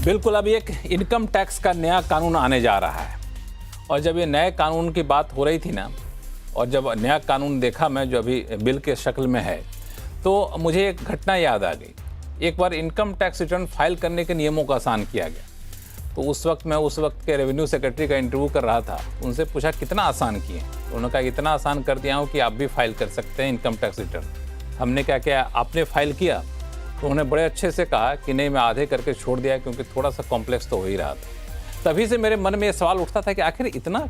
बिल्कुल, अभी एक इनकम टैक्स का नया कानून आने जा रहा है और जब ये नए कानून की बात हो रही थी ना, और जब नया कानून देखा मैं जो अभी बिल के शक्ल में है, तो मुझे एक घटना याद आ गई। एक बार इनकम टैक्स रिटर्न फाइल करने के नियमों को आसान किया गया, तो उस वक्त के रेवेन्यू सेक्रेटरी का इंटरव्यू कर रहा था। उनसे पूछा कितना आसान किए, तो उन्होंने कहा इतना आसान कर दिया हूँ कि आप भी फाइल कर सकते हैं इनकम टैक्स रिटर्न। हमने क्या आपने फाइल किया? तो उन्होंने बड़े अच्छे से कहा कि नहीं, मैं आधे करके छोड़ दिया क्योंकि थोड़ा सा कॉम्प्लेक्स तो हो ही रहा था। तभी से मेरे मन में ये सवाल उठता था कि आखिर इतना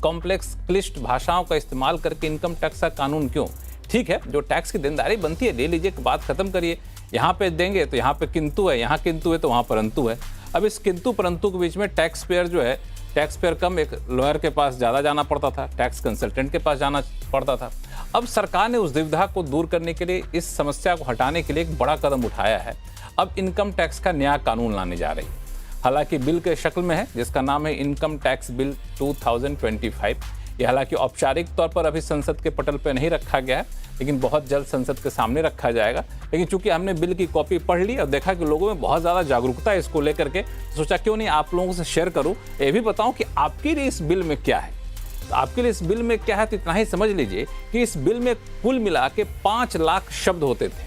कॉम्प्लेक्स क्लिष्ट भाषाओं का इस्तेमाल करके इनकम टैक्स का कानून क्यों? ठीक है, जो टैक्स की देनदारी बनती है ले लीजिए, बात खत्म करिए। यहाँ पे देंगे तो यहाँ पे किंतु है, यहाँ किंतु है तो वहाँ परंतु है। अब इस किंतु परंतु के बीच में टैक्स पेयर जो है, टैक्स पेयर कम एक लॉयर के पास ज़्यादा जाना पड़ता था, टैक्स कंसल्टेंट के पास जाना पड़ता था। अब सरकार ने उस दुविधा को दूर करने के लिए, इस समस्या को हटाने के लिए एक बड़ा कदम उठाया है। अब इनकम टैक्स का नया कानून लाने जा रही है, हालांकि बिल के शक्ल में है, जिसका नाम है इनकम टैक्स बिल 2025। ये हालांकि औपचारिक तौर पर अभी संसद के पटल पर नहीं रखा गया है, लेकिन बहुत जल्द संसद के सामने रखा जाएगा। लेकिन चूंकि हमने बिल की कॉपी पढ़ ली और देखा कि लोगों में बहुत ज़्यादा जागरूकता है इसको लेकर के, सोचा क्यों नहीं आप लोगों से शेयर करूं, ये भी बताऊं कि आपके लिए इस बिल में क्या है। तो आपके लिए इस बिल में क्या है, तो इतना ही समझ लीजिए कि इस बिल में कुल मिला के 5 लाख शब्द होते थे,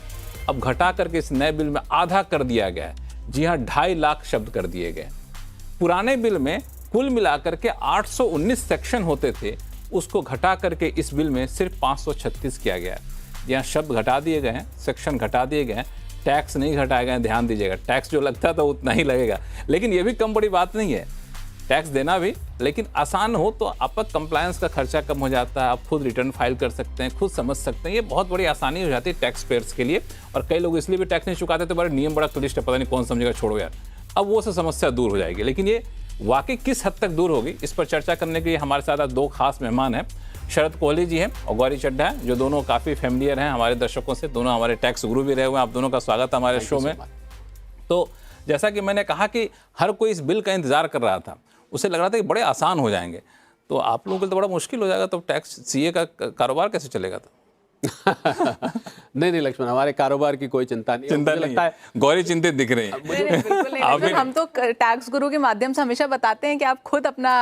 अब घटा करके इस नए बिल में आधा कर दिया गया है। जी हाँ, 2.5 लाख शब्द कर दिए गए। पुराने बिल में कुल मिलाकर के 819 सेक्शन होते थे, उसको घटा करके इस बिल में सिर्फ 536 किया गया है। यहाँ शब्द घटा दिए गए हैं, सेक्शन घटा दिए गए हैं, टैक्स नहीं घटाए गए। ध्यान दीजिएगा, टैक्स जो लगता था उतना ही लगेगा, लेकिन ये भी कम बड़ी बात नहीं है, टैक्स देना भी, लेकिन आसान हो तो आपका कंप्लायंस का खर्चा कम हो जाता है, आप खुद रिटर्न फाइल कर सकते हैं, खुद समझ सकते हैं। ये बहुत बड़ी आसानी हो जाती है टैक्स पेयर्स के लिए। और कई लोग इसलिए भी टैक्स नहीं चुकाते थे, बड़े नियम बड़ा क्लिष्ट है, पता नहीं कौन समझेगा, छोड़ो यार। अब वो से समस्या दूर हो जाएगी, लेकिन ये वाकई किस हद तक दूर होगी, इस पर चर्चा करने के लिए हमारे साथ 2 खास मेहमान हैं। शरद कोहली जी हैं और गौरी चड्ढा हैं, जो दोनों काफ़ी फैमिलियर हैं हमारे दर्शकों से, दोनों हमारे टैक्स गुरु भी रहे हुए हैं। आप दोनों का स्वागत है हमारे शो में। तो जैसा कि मैंने कहा कि हर कोई इस बिल का इंतजार कर रहा था, उसे लग रहा था कि बड़े आसान हो जाएंगे, तो आप लोगों के लिए तो बड़ा मुश्किल हो जाएगा। तो टैक्स सीए का कारोबार कैसे चलेगा? तो नहीं लक्ष्मण, हमारे कारोबार की कोई चिंता नहीं है। लगता है गौरी चिंतित दिख रही है। हम तो टैक्स गुरु के माध्यम से हमेशा बताते हैं कि आप खुद अपना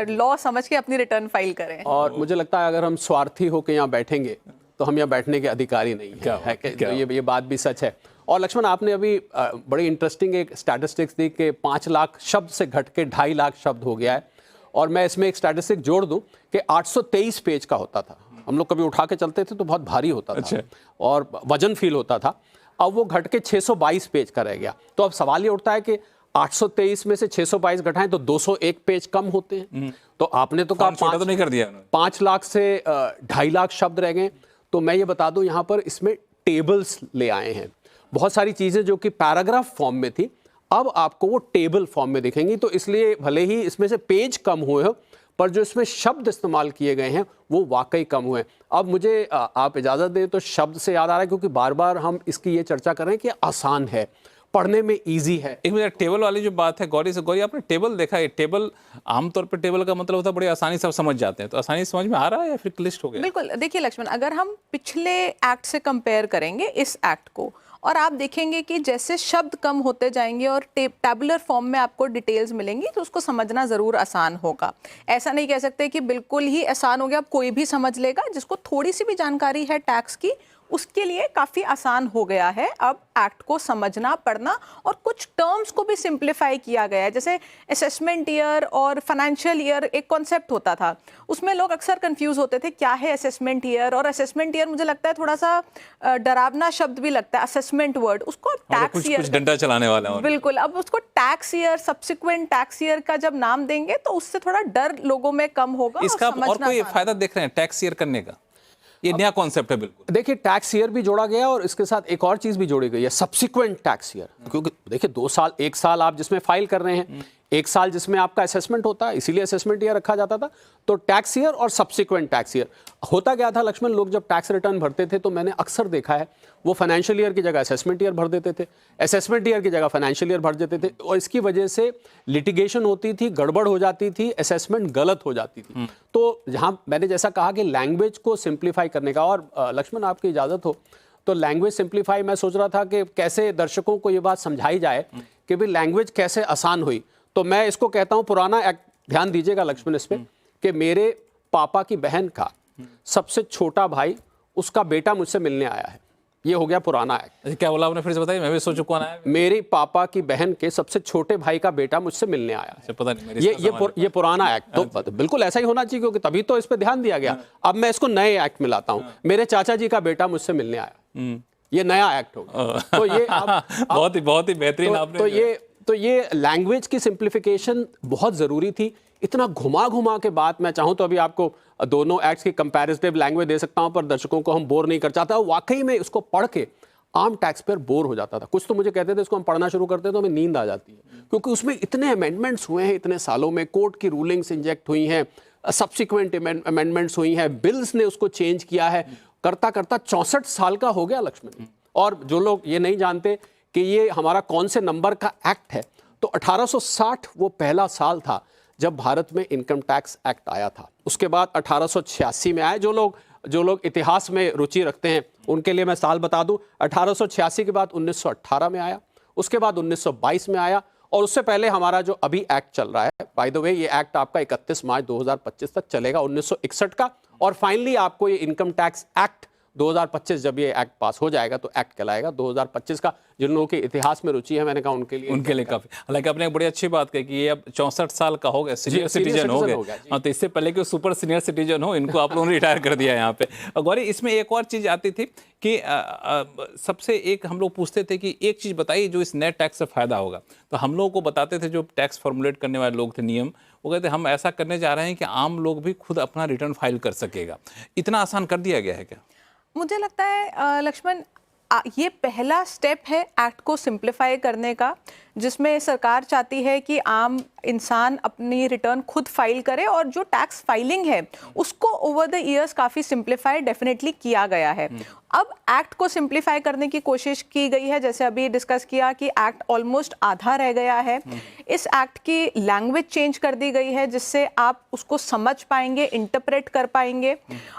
लॉ समझ के अपनी रिटर्न फाइल करें। और मुझे लगता है अगर हम स्वार्थी होकर यहाँ बैठेंगे तो हम यहाँ बैठने के अधिकारी नहीं है, तो ये बात भी सच है। और लक्ष्मण, आपने अभी बड़ी इंटरेस्टिंग एक स्टैटिस्टिक्स दी कि 5 लाख शब्द से घट के 2.5 लाख शब्द हो गया है। और मैं इसमें एक स्टैटिस्टिक जोड़ दूं कि 823 पेज का होता था, हम लोग कभी उठा के चलते थे तो बहुत भारी होता था। अच्छा। और वजन फील होता था। अब वो घट के 622 पेज का रह गया। तो अब सवाल ये उठता है कि 823 में से 622 घटाएं तो 201 पेज कम होते हैं। तो आपने तो कहा 5 तो नहीं कर दिया, 5 लाख से 2.5 लाख शब्द रह गए। तो मैं ये बता दूं, यहाँ पर इसमें टेबल्स ले आए हैं। बहुत सारी चीज़ें जो कि पैराग्राफ फॉर्म में थी, अब आपको वो टेबल फॉर्म में दिखेंगी। तो इसलिए भले ही इसमें से पेज कम हुए हो, पर जो इसमें शब्द इस्तेमाल किए गए हैं वो वाकई कम हुए। अब मुझे आप इजाज़त दें तो शब्द से याद आ रहा है, क्योंकि बार बार हम इसकी ये चर्चा कर रहे हैं कि आसान है, पढ़ने में इजी है। एक मिनट, टेबल वाली जो बात है गौरी आपने टेबल देखा है? टेबल आमतौर पर टेबल का मतलब होता है बड़ी आसानी से समझ जाते हैं, तो आसानी से समझ में आ रहा है या फिर क्लिष्ट हो गया? बिल्कुल, देखिए लक्ष्मण, अगर हम पिछले एक्ट से कंपेयर करेंगे इस एक्ट को, और आप देखेंगे कि जैसे शब्द कम होते जाएंगे और टैबुलर फॉर्म में आपको डिटेल्स मिलेंगी, तो उसको समझना ज़रूर आसान होगा। ऐसा नहीं कह सकते कि बिल्कुल ही आसान हो गया, अब कोई भी समझ लेगा। जिसको थोड़ी सी भी जानकारी है टैक्स की, उसके लिए काफ़ी आसान हो गया है अब एक्ट को समझना, पढ़ना। और कुछ टर्म्स को भी सिंप्लीफाई किया गया है, जैसे असेसमेंट ईयर और फाइनेंशियल ईयर एक कॉन्सेप्ट होता था, उसमें लोग अक्सर कंफ्यूज होते थे क्या है असेसमेंट ईयर। और असेसमेंट ईयर मुझे लगता है थोड़ा सा डरावना शब्द भी लगता है, असेसमेंट वर्ड, उसको टैक्स ईयर, कुछ डंडा चलाने वाला है। बिल्कुल, अब उसको tax year, subsequent tax year का जब नाम देंगे तो उससे थोड़ा डर लोगों में कम होगा। इसका और कोई फायदा देख रहे हैं टैक्स ईयर करने का? ये नया कॉन्सेप्ट है। बिल्कुल, देखिए, टैक्स ईयर भी जोड़ा गया और इसके साथ एक और चीज भी जोड़ी गई है, सब्सिक्वेंट टैक्स ईयर। क्योंकि देखिए, 2 साल, 1 साल आप जिसमें फाइल कर रहे हैं, 1 साल जिसमें आपका असेसमेंट होता है, इसीलिए असेसमेंट ईयर रखा जाता था। तो टैक्स ईयर और सब्सिक्वेंट टैक्स ईयर होता क्या था लक्ष्मण, लोग जब टैक्स रिटर्न भरते थे तो मैंने अक्सर देखा है वो फाइनेंशियल ईयर की जगह असेसमेंट ईयर भर देते थे, असेसमेंट ईयर की जगह फाइनेंशियल ईयर भर देते थे, और इसकी वजह से लिटिगेशन होती थी, गड़बड़ हो जाती थी, असेसमेंट गलत हो जाती थी। तो जहां मैंने जैसा कहा कि लैंग्वेज को सिंप्लीफाई करने का, और लक्ष्मण आपकी इजाज़त हो तो लैंग्वेज सिंप्लीफाई मैं सोच रहा था कि कैसे दर्शकों को ये बात समझाई जाए कि भी लैंग्वेज कैसे आसान हुई, तो मैं इसको कहता हूं पुराना एक्ट, ध्यान दीजिएगा लक्ष्मण इस पे, कि मेरे पापा की बहन का सबसे छोटा भाई, उसका बेटा मुझसे मिलने आया है, ये हो गया पुराना एक्ट। क्या बोला आपने, फिर से बताइए, मैं भी सोच चुका है। मेरी पापा की बहन के सबसे छोटे भाई का बेटा मुझसे मिलने आया है, पता नहीं मेरे ये पुराना एक्ट, तो बिल्कुल ऐसा ही होना चाहिए, क्योंकि तभी तो इस पे ध्यान दिया गया। अब मैं इसको नए एक्ट में लाता हूं, मेरे चाचा जी का बेटा मुझसे मिलने आया, ये नया एक्ट होगा। तो ये बहुत ही बेहतरीन आपने। तो ये लैंग्वेज की सिंप्लीफिकेशन बहुत जरूरी थी। इतना घुमा घुमा के बात, मैं चाहूं तो अभी आपको दोनों एक्ट्स की कंपैरेटिव लैंग्वेज दे सकता हूं, पर दर्शकों को हम बोर नहीं कर चाहता। वाकई में इसको पढ़ के आम टैक्स पेयर बोर हो जाता था। कुछ तो मुझे कहते थे इसको हम पढ़ना शुरू करते तो हमें नींद आ जाती है, क्योंकि उसमें इतने अमेंडमेंट्स हुए हैं इतने सालों में, कोर्ट की रूलिंग्स इंजेक्ट हुई हैं, सब्सिक्वेंट अमेंडमेंट्स हुई हैं, बिल्स ने उसको चेंज किया है, करता करता 64 साल का हो गया लक्ष्मण। और जो लोग ये नहीं जानते कि ये हमारा कौन से नंबर का एक्ट है, तो 1860 वो पहला साल था जब भारत में इनकम टैक्स एक्ट आया था। उसके बाद 1886 में आया। जो लोग इतिहास में रुचि रखते हैं उनके लिए मैं साल बता दूं, 1886 के बाद 1918 में आया, उसके बाद 1922 में आया, और उससे पहले हमारा जो अभी एक्ट चल रहा है, बाय द वे ये एक्ट आपका 31 मार्च 2025 तक चलेगा, 1961 का। और फाइनली आपको ये इनकम टैक्स एक्ट 2025, जब ये एक्ट पास हो जाएगा तो एक्ट कहलाएगा 2025 का। जिन लोगों की इतिहास में रुचि है, मैंने कहा उनके लिए काफी। हालांकि आपने एक बड़ी अच्छी बात कही कि ये अब 64 साल का हो गया, सीनियर सिटीजन हो गए। हाँ, तो इससे पहले कि सुपर सीनियर सिटीजन हो, इनको आप लोगों ने रिटायर कर दिया यहाँ पे। और गौरी, इसमें एक और चीज आती थी कि सबसे एक हम लोग पूछते थे कि एक चीज बताइए जो इस नए टैक्स से फायदा होगा, तो हम लोगों को बताते थे जो टैक्स फॉर्मुलेट करने वाले लोग थे, नियम, वो कहते हम ऐसा करने जा रहे हैं कि आम लोग भी खुद अपना रिटर्न फाइल कर सकेगा। इतना आसान कर दिया गया है क्या? मुझे लगता है लक्ष्मण, ये पहला स्टेप है एक्ट को सिंप्लीफाई करने का, जिसमें सरकार चाहती है कि आम इंसान अपनी रिटर्न खुद फाइल करे, और जो टैक्स फाइलिंग है उसको ओवर द इयर्स काफ़ी सिंप्लीफाई डेफिनेटली किया गया है। अब एक्ट को सिंप्लीफाई करने की कोशिश की गई है, जैसे अभी डिस्कस किया कि एक्ट ऑलमोस्ट आधा रह गया है। इस एक्ट की लैंग्वेज चेंज कर दी गई है, जिससे आप उसको समझ पाएंगे, इंटरप्रेट कर पाएंगे,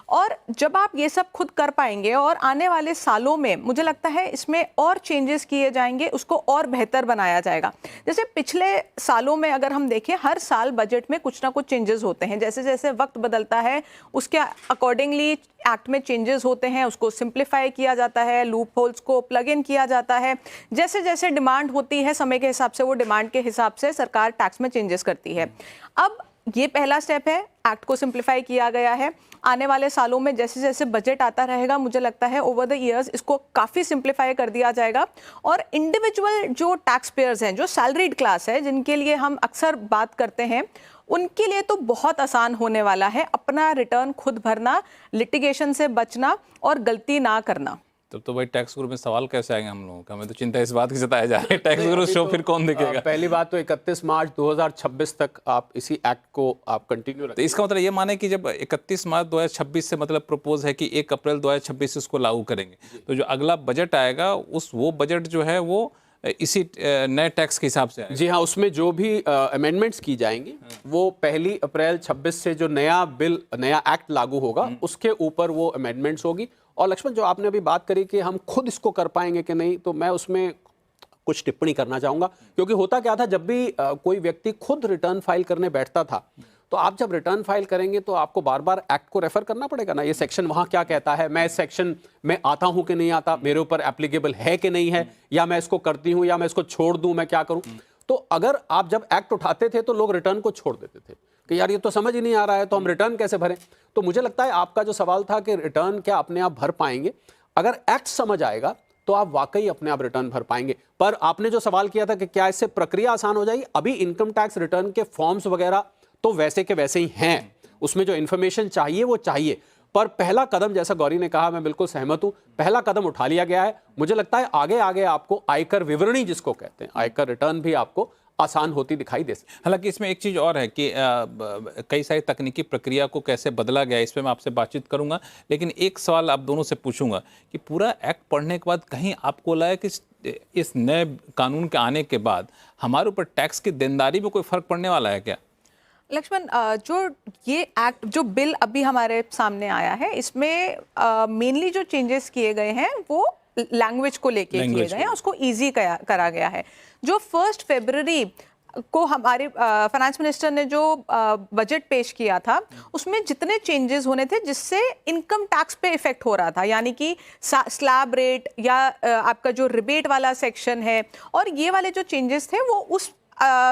और जब आप ये सब खुद कर पाएंगे और आने वाले सालों में मुझे लगता है इसमें और चेंजेस किए जाएंगे, उसको और बेहतर बनाया जाएगा। जैसे पिछले सालों में अगर हम देखें, हर साल बजट में कुछ ना कुछ चेंजेस होते हैं, जैसे जैसे वक्त बदलता है उसके अकॉर्डिंगली एक्ट में चेंजेस होते हैं, उसको सिंप्लीफाई किया जाता है, लूप होल्स को प्लग इन किया जाता है। जैसे जैसे डिमांड होती है समय के हिसाब से, वो डिमांड के हिसाब से सरकार टैक्स में चेंजेस करती है। अब ये पहला स्टेप है, एक्ट को सिंप्लीफाई किया गया है। आने वाले सालों में जैसे जैसे बजट आता रहेगा, मुझे लगता है ओवर द इयर्स इसको काफ़ी सिंप्लीफाई कर दिया जाएगा, और इंडिविजुअल जो टैक्स पेयर्स हैं, जो सैलरीड क्लास है, जिनके लिए हम अक्सर बात करते हैं, उनके लिए तो बहुत आसान होने वाला है अपना रिटर्न खुद भरना, लिटिगेशन से बचना और गलती ना करना। तब तो भाई टैक्स गुरु में सवाल कैसे आएंगे हम लोगों का? हमें तो चिंता इस बात की जताया जा रही है, टैक्स गुरु शो फिर कौन देखेगा? पहली बात तो 31 मार्च 2026 तक आप इसी एक्ट को आप कंटिन्यू रखें। तो इसका मतलब ये माने कि जब 31 मार्च 2026 से मतलब प्रपोज है कि 1 अप्रैल 2026 से उसको लागू करेंगे, तो जो अगला बजट आएगा वो बजट जो है वो इसी नए टैक्स के हिसाब से आएगा। जी हाँ, उसमें जो भी अमेंडमेंट्स की जाएंगी वो 1 अप्रैल 26 से जो नया एक्ट लागू होगा उसके ऊपर वो अमेंडमेंट्स होगी। और लक्ष्मण, जो आपने अभी बात करी कि हम खुद इसको कर पाएंगे कि नहीं, तो मैं उसमें कुछ टिप्पणी करना चाहूँगा। क्योंकि होता क्या था, जब भी कोई व्यक्ति खुद रिटर्न फाइल करने बैठता था, तो आप जब रिटर्न फाइल करेंगे तो आपको बार बार एक्ट को रेफर करना पड़ेगा ना, ये सेक्शन वहाँ क्या कहता है, मैं इस सेक्शन में आता हूँ कि नहीं आता, मेरे ऊपर एप्लीकेबल है कि नहीं है, या मैं इसको करती हूँ या मैं इसको छोड़ दूँ, मैं क्या करूँ। तो अगर आप जब एक्ट उठाते थे तो लोग रिटर्न को छोड़ देते थे कि यार ये तो समझ ही नहीं आ रहा है, तो हम रिटर्न कैसे भरें। तो मुझे लगता है आपका जो सवाल था कि रिटर्न क्या अपने आप भर पाएंगे, अगर एक्ट समझ आएगा तो आप वाकई अपने आप रिटर्न भर पाएंगे। पर आपने जो सवाल किया था कि क्या इससे प्रक्रिया आसान हो जाएगी, अभी इनकम टैक्स रिटर्न के फॉर्म्स वगैरह तो वैसे के वैसे ही हैं, उसमें जो इन्फॉर्मेशन चाहिए वो चाहिए। पर पहला कदम, जैसा गौरी ने कहा, मैं बिल्कुल सहमत हूं, पहला कदम उठा लिया गया है। मुझे लगता है आगे आगे आपको आयकर विवरणी जिसको कहते हैं, आयकर रिटर्न भी आपको आसान होती दिखाई दे सकती है। हालांकि इसमें एक चीज़ और है कि कई सारी तकनीकी प्रक्रिया को कैसे बदला गया, इस पर मैं आपसे बातचीत करूंगा। लेकिन एक सवाल आप दोनों से पूछूंगा कि पूरा एक्ट पढ़ने के बाद कहीं आपको लगा कि इस नए कानून के आने के बाद हमारे ऊपर टैक्स की देनदारी में कोई फर्क पड़ने वाला है क्या? लक्ष्मण, जो ये एक्ट, जो बिल अभी हमारे सामने आया है, इसमें मेनली जो चेंजेस किए गए हैं वो लैंग्वेज को लेके किए गए हैं, उसको ईजी करा गया है। जो 1 फरवरी को हमारे फाइनेंस मिनिस्टर ने जो बजट पेश किया था उसमें जितने चेंजेस होने थे जिससे इनकम टैक्स पे इफेक्ट हो रहा था, यानी कि स्लैब रेट या आपका जो रिबेट वाला सेक्शन है और ये वाले जो चेंजेस थे वो उस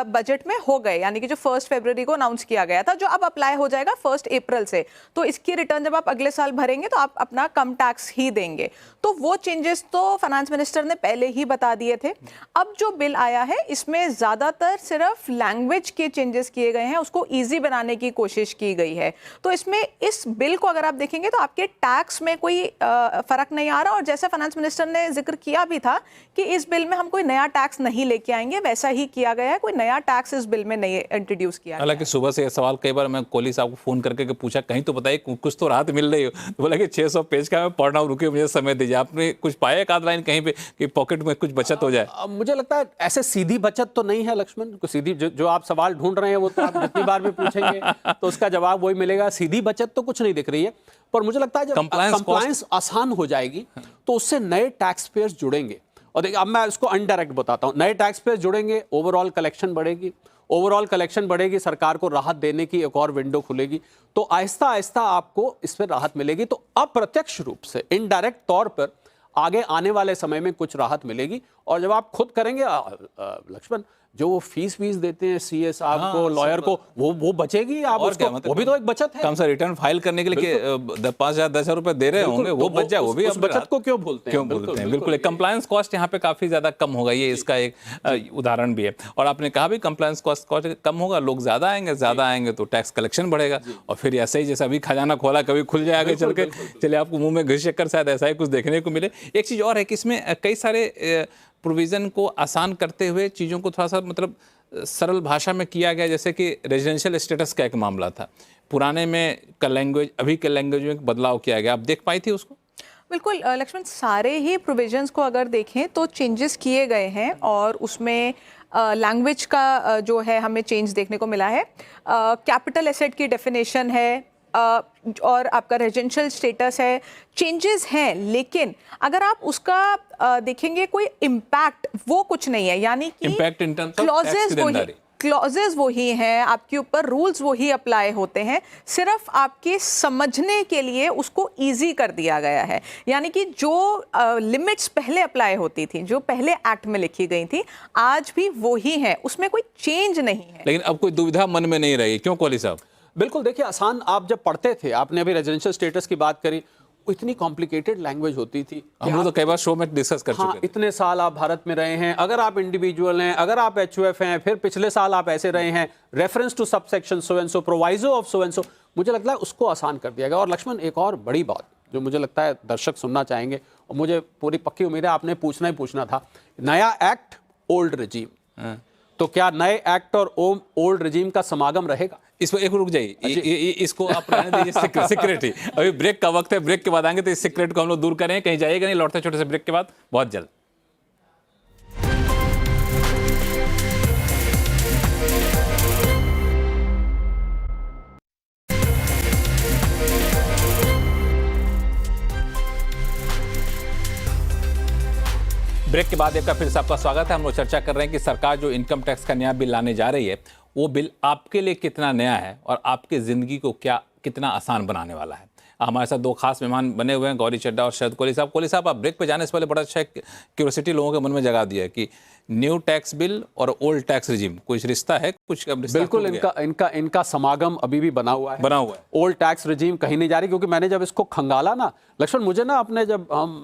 बजट में हो गए, यानी कि जो 1 फरवरी को अनाउंस किया गया था, जो अब अप्लाई हो जाएगा 1 अप्रैल से। तो इसकी रिटर्न जब आप अगले साल भरेंगे तो आप अपना कम टैक्स ही देंगे। तो वो चेंजेस तो फाइनेंस मिनिस्टर ने पहले ही बता दिए थे। अब जो बिल आया है इसमें ज़्यादातर सिर्फ लैंग्वेज के चेंजेस किए गए हैं, उसको ईजी बनाने की कोशिश की गई है। तो इसमें इस बिल को अगर आप देखेंगे तो आपके टैक्स में कोई फ़र्क नहीं आ रहा, और जैसे फाइनेंस मिनिस्टर ने जिक्र किया भी था कि इस बिल में हम कोई नया टैक्स नहीं लेके आएंगे, वैसा ही किया गया है, कोई नया टैक्स इस बिल में नहीं इंट्रोड्यूस किया। हालांकि सुबह से ये सवाल कई बार मैं कोहली साहब को फोन करके पूछा, कहीं तो बताइए कुछ तो राहत मिल रही हो, तो बोला कि 600 पेज का मैं पढ़ रहा हूँ, रुके मुझे समय दीजिए। आपने कुछ पाया एक आध लाइन कहीं पे कि पॉकेट में कुछ बचत हो जाए? मुझे लगता है ऐसे सीधी बचत तो नहीं है लक्ष्मण, सीधी जो आप सवाल ढूंढ रहे हैं वो तो आप जितनी बार भी पूछेंगे तो उसका जवाब वही मिलेगा। सीधी बचत तो कुछ नहीं दिख रही है, पर मुझे लगता है जब कंप्लायंस आसान हो जाएगी तो उससे नए टैक्स पेयर्स जुड़ेंगे। और देखिए अब मैं इसको अनडायरेक्ट बताता हूँ, नए टैक्स पेयर्स जुड़ेंगे, ओवरऑल कलेक्शन बढ़ेगी, ओवरऑल कलेक्शन बढ़ेगी, सरकार को राहत देने की एक और विंडो खुलेगी, तो आहिस्ता आहिस्ता आपको इस पर राहत मिलेगी। तो अप्रत्यक्ष रूप से इनडायरेक्ट तौर पर आगे आने वाले समय में कुछ राहत मिलेगी। और जब आप खुद करेंगे लक्ष्मण, जो वो फीस देते हैं सीए साहब को, लॉयर को, वो बचेगी। आप उसको, मतलब वो भी तो एक बचत है। कम से रिटर्न फाइल करने के लिए 5,000 10,000 रुपए दे रहे होंगे, वो बच जाए, वो भी उस बचत को क्यों भूलते हैं? बिल्कुल। कंप्लायंस कॉस्ट यहाँ पे काफी ज्यादा कम होगा, ये इसका एक उदाहरण भी है। और आपने कहा भी कंप्लायंस कॉस्ट कम होगा, लोग ज्यादा आएंगे तो टैक्स कलेक्शन बढ़ेगा, और फिर ऐसे ही जैसे अभी खजाना खोला कभी खुल जाएगा चल के, चले आपको मुंह में घिस शक्कर, शायद ऐसा ही कुछ देखने को मिले। एक चीज और है कि इसमें कई सारे प्रोविजन को आसान करते हुए चीज़ों को थोड़ा सा मतलब सरल भाषा में किया गया, जैसे कि रेजिडेंशियल स्टेटस का एक मामला था, पुराने में का लैंग्वेज, अभी के लैंग्वेज में बदलाव किया गया, आप देख पाई थी उसको? बिल्कुल लक्ष्मण, सारे ही प्रोविजंस को अगर देखें तो चेंजेस किए गए हैं, और उसमें लैंग्वेज का जो है हमें चेंज देखने को मिला है। कैपिटल एसेट की डेफिनेशन है, और आपका रेजिडेंशियल स्टेटस है, चेंजेस हैं, लेकिन अगर आप उसका देखेंगे कोई इम्पैक्ट वो कुछ नहीं है, यानी कि impact in terms of tax clauses वही हैं, आपके ऊपर रूल्स वही अप्लाई होते हैं, सिर्फ आपके समझने के लिए उसको इजी कर दिया गया है। यानी कि जो लिमिट्स पहले अप्लाई होती थी, जो पहले एक्ट में लिखी गई थी, आज भी वही है, उसमें कोई चेंज नहीं है। लेकिन अब कोई दुविधा मन में नहीं रही, क्यों कोहली साहब? बिल्कुल, देखिए आसान, आप जब पढ़ते थे, आपने अभी रेजिडेंशियल स्टेटस की बात करी, इतनी कॉम्प्लिकेटेड लैंग्वेज होती थी, हम लोग तो कई बार शो में डिस्कस कर चुके हैं। इतने साल आप भारत में रहे हैं, अगर आप इंडिविजुअल हैं, अगर आप एचयूएफ हैं, फिर पिछले साल आप ऐसे रहे हैं, reference to subsection so and so, proviso of so and so, मुझे लगता है उसको आसान कर दिया गया। और लक्ष्मण, एक और बड़ी बात जो मुझे लगता है दर्शक सुनना चाहेंगे, और मुझे पूरी पक्की उम्मीद है आपने पूछना था, नया एक्ट ओल्ड रिजीम, तो क्या नए एक्ट और ओल्ड रिजीम का समागम रहेगा? इसको एक रुक जाइए, इसको आप रहने दीजिए, सीक्रेट ही। अभी ब्रेक का वक्त है, ब्रेक के बाद आएंगे तो इस सीक्रेट को हम लोग दूर करें, कहीं जाइएगा नहीं, लौटते छोटे से ब्रेक के बाद बहुत जल्द। ब्रेक के बाद एक बार फिर से आपका स्वागत है। हम लोग चर्चा कर रहे हैं कि सरकार जो इनकम टैक्स का नया बिल लाने जा रही है, वो बिल आपके लिए कितना नया है और आपकी ज़िंदगी को कितना आसान बनाने वाला है। हमारे साथ दो खास मेहमान बने हुए हैं, गौरी चड्ढा और शरद कोहली साहब। कोहली साहब, आप ब्रेक पे जाने से पहले बड़ा अच्छा क्यूरियोसिटी लोगों के मन में जगा दिया है कि न्यू टैक्स बिल और ओल्ड टैक्स रिजीम कुछ रिश्ता है, कुछ रिश्ता? बिल्कुल, इनका समागम अभी भी बना हुआ है। ओल्ड टैक्स रिजीम कहीं नहीं जा रही, क्योंकि मैंने जब इसको खंगाला ना लक्ष्मण, मुझे ना अपने, जब हम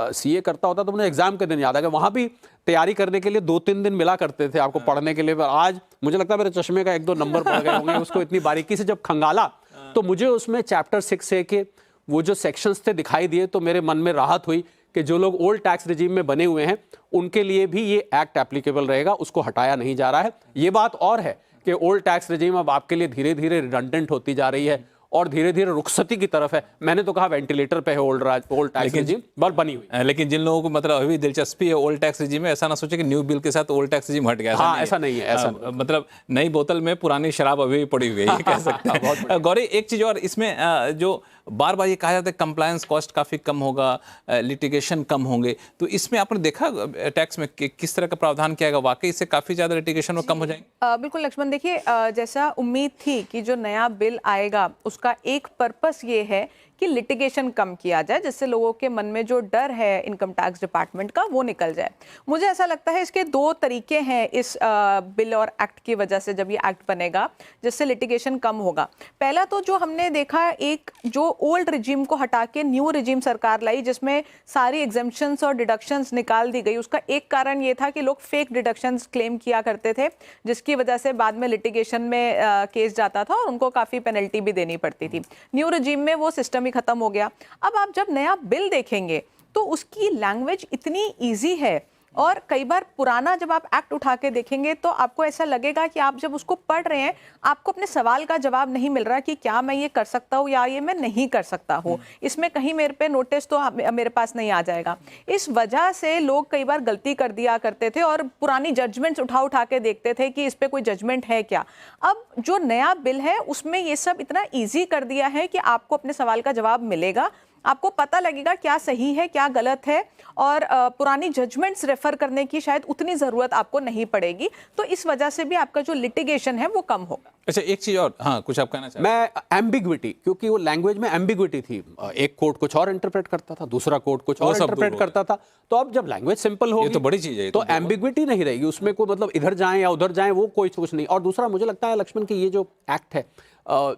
सीए करता होता तो मुझे एग्जाम के दिन याद आ गया, वहाँ भी तैयारी करने के लिए 2-3 दिन मिला करते थे आपको पढ़ने के लिए। आज मुझे लगता है मेरे चश्मे का 1-2 नंबर बढ़ गए होंगे। उसको इतनी बारीकी से जब खंगाला तो मुझे उसमें चैप्टर 6A के वो जो सेक्शंस थे दिखाई दिए, तो मेरे मन में राहत हुई कि जो लोग ओल्ड टैक्स रिजीम में बने हुए हैं उनके लिए भी ये एक्ट एप्लीकेबल रहेगा, उसको हटाया नहीं जा रहा है। ये बात और है कि ओल्ड टैक्स रिजीम अब आपके लिए धीरे धीरे रिडंडेंट होती जा रही है और धीरे धीरे रुखसती की तरफ है। मैंने तो कहा वेंटिलेटर पे है ओल्ड टैक्स रिजीम, बहुत बनी हुई है। लेकिन जिन लोगों को मतलब अभी दिलचस्पी है ओल्ड टैक्स रिजीम में, ऐसा ना सोचे कि न्यू बिल के साथ ओल्ड टैक्स रिजीम हट गया। ऐसा नहीं है। मतलब नई बोतल में पुरानी शराब अभी भी पड़ी हुई है, ये कह सकते हैं। गौरी, एक चीज और इसमें जो बार बार ये कहा जाता है कंप्लायंस कॉस्ट काफ़ी कम होगा, लिटिगेशन कम होंगे, तो इसमें आपने देखा टैक्स में किस तरह का प्रावधान किया गया, वाकई इससे काफ़ी ज़्यादा लिटिगेशन में कम हो जाएंगे? बिल्कुल लक्ष्मण, देखिए जैसा उम्मीद थी कि जो नया बिल आएगा उसका एक पर्पस ये है कि लिटिगेशन कम किया जाए, जिससे लोगों के मन में जो डर है इनकम टैक्स डिपार्टमेंट का वो निकल जाए। मुझे ऐसा लगता है इसके दो तरीके हैं इस बिल और एक्ट की वजह से, जब ये एक्ट बनेगा जिससे लिटिगेशन कम होगा। पहला तो जो हमने देखा, एक जो ओल्ड रिजीम को हटा के न्यू रिजीम सरकार लाई जिसमें सारी एग्जेम्पशंस और डिडक्शंस निकाल दी गई। उसका एक कारण ये था कि लोग फेक डिडक्शंस क्लेम किया करते थे, जिसकी वजह से बाद में लिटिगेशन में केस जाता था और उनको काफ़ी पेनल्टी भी देनी पड़ती थी। न्यू रिजीम में वो सिस्टम ही खत्म हो गया। अब आप जब नया बिल देखेंगे तो उसकी लैंग्वेज इतनी इजी है, और कई बार पुराना जब आप एक्ट उठा के देखेंगे तो आपको ऐसा लगेगा कि आप जब उसको पढ़ रहे हैं आपको अपने सवाल का जवाब नहीं मिल रहा कि क्या मैं ये कर सकता हूँ या ये मैं नहीं कर सकता हूँ, इसमें कहीं मेरे पे नोटिस तो मेरे पास नहीं आ जाएगा। इस वजह से लोग कई बार गलती कर दिया करते थे और पुरानी जजमेंट्स उठा के देखते थे कि इस पे कोई जजमेंट है क्या। अब जो नया बिल है उसमें ये सब इतना ईजी कर दिया है कि आपको अपने सवाल का जवाब मिलेगा, आपको पता लगेगा क्या सही है क्या गलत है, और पुरानी जजमेंट्स रेफर करने की शायद उतनी ज़रूरत आपको नहीं पड़ेगी। तो इस वजह से भी आपका जो लिटिगेशन है वो कम होगा। अच्छा, एक चीज़ और, हाँ कुछ आप कहना चाहें? मैं एम्बिग्विटी, क्योंकि वो लैंग्वेज में एम्बिग्विटी थी, एक कोर्ट कुछ और इंटरप्रेट करता था, दूसरा कोर्ट कुछ और इंटरप्रेट करता था। तो अब जब लैंग्वेज सिंपल होगी, ये तो बड़ी चीज़ है, तो एम्बिग्विटी नहीं रहेगी उसमें, कोई मतलब इधर जाएं या उधर जाएं वो कोई कुछ नहीं। और दूसरा मुझे लगता है लक्ष्मण की ये जो एक्ट है,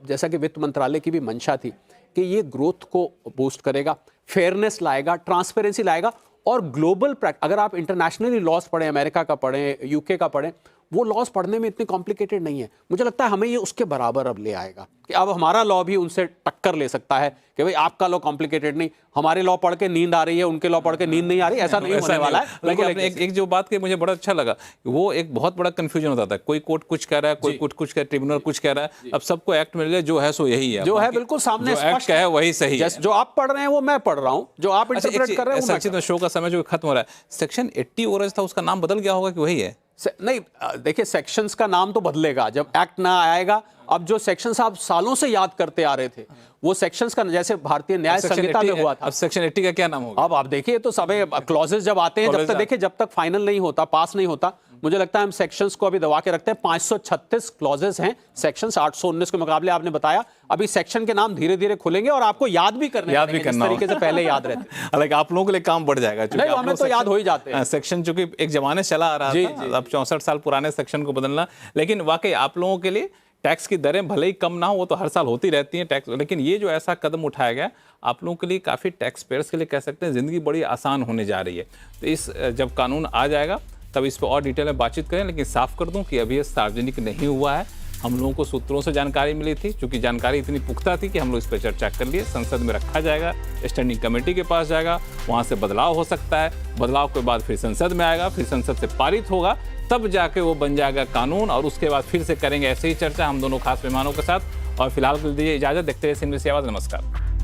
जैसा कि वित्त मंत्रालय की भी मंशा थी कि ये ग्रोथ को बूस्ट करेगा, फेयरनेस लाएगा, ट्रांसपेरेंसी लाएगा, और ग्लोबल अगर आप इंटरनेशनली लॉस पढ़ें, अमेरिका का पढ़ें, यूके का पढ़ें, वो लॉस पढ़ने में इतने कॉम्प्लिकेटेड नहीं है। मुझे लगता है हमें ये उसके बराबर अब ले आएगा कि अब हमारा लॉ भी उनसे टक्कर ले सकता है कि भाई आपका लॉ कॉम्प्लिकेटेड नहीं, हमारे लॉ पढ़ के नींद आ रही है, उनके लॉ पढ़ के नींद नहीं आ रही, ऐसा नहीं होने वाला है। लेकिन आपने एक जो बात की मुझे बड़ा अच्छा लगा, वो एक बहुत बड़ा कंफ्यूजन होता था, कोई कोर्ट कुछ कह रहा है, कोई कुछ कह, ट्रिब्यूनल कुछ कह रहा है। अब सबको एक्ट मिल गया, जो है सो यही है, जो है बिल्कुल सामने एक्ट है वही सही है। जो आप पढ़ रहे हैं वो मैं पढ़ रहा हूँ, जो आप इंटरप्रेट कर रहे हैं। संक्षिप्त में शो का समय जो खत्म हो रहा है, सेक्शन 80 ओरज था, उसका नाम बदल गया होगा कि वही है? नहीं, देखिए सेक्शंस का नाम तो बदलेगा जब एक्ट ना आएगा। अब जो सेक्शंस आप सालों से याद करते आ रहे थे, वो सेक्शंस का, जैसे भारतीय न्याय संहिता में हुआ था, अब सेक्शन 80 का क्या नाम होगा? अब आप देखिए तो सब क्लॉजेस जब आते हैं, जब तक देखिए जब तक फाइनल नहीं होता, पास नहीं होता, मुझे लगता है हम सेक्शंस को अभी दबा के रखते हैं। 536 क्लॉजेस हैं सेक्शंस, 819 के मुकाबले आपने बताया। अभी सेक्शन के नाम धीरे धीरे खुलेंगे और आपको याद भी करना, इस तरीके से पहले याद रहते। हालांकि आप लोगों के लिए काम बढ़ जाएगा, नहीं हमें तो याद हो ही जाते हैं सेक्शन, चूंकि एक जमाने से चला आ रहा था, अब 64 साल पुराने सेक्शन को बदलना। लेकिन वाकई आप लोगों के लिए टैक्स की दरें भले ही कम ना हो, वो तो हर साल होती रहती हैं टैक्स, लेकिन ये जो ऐसा कदम उठाया गया आप लोगों के लिए, काफ़ी टैक्स पेयर्स के लिए कह सकते हैं ज़िंदगी बड़ी आसान होने जा रही है। तो इस जब कानून आ जाएगा तब इस पर और डिटेल में बातचीत करें, लेकिन साफ कर दूं कि अभी ये सार्वजनिक नहीं हुआ है। हम लोगों को सूत्रों से जानकारी मिली थी, क्योंकि जानकारी इतनी पुख्ता थी कि हम लोग इस पर चर्चा कर लिए। संसद में रखा जाएगा, स्टैंडिंग कमेटी के पास जाएगा, वहाँ से बदलाव हो सकता है, बदलाव के बाद फिर संसद में आएगा, फिर संसद से पारित होगा, तब जाके वो बन जाएगा कानून, और उसके बाद फिर से करेंगे ऐसे ही चर्चा हम दोनों खास मेहमानों के साथ। और फिलहाल के लिए दीजिए इजाज़त, देखते रहिए CNBC आवाज़। नमस्कार।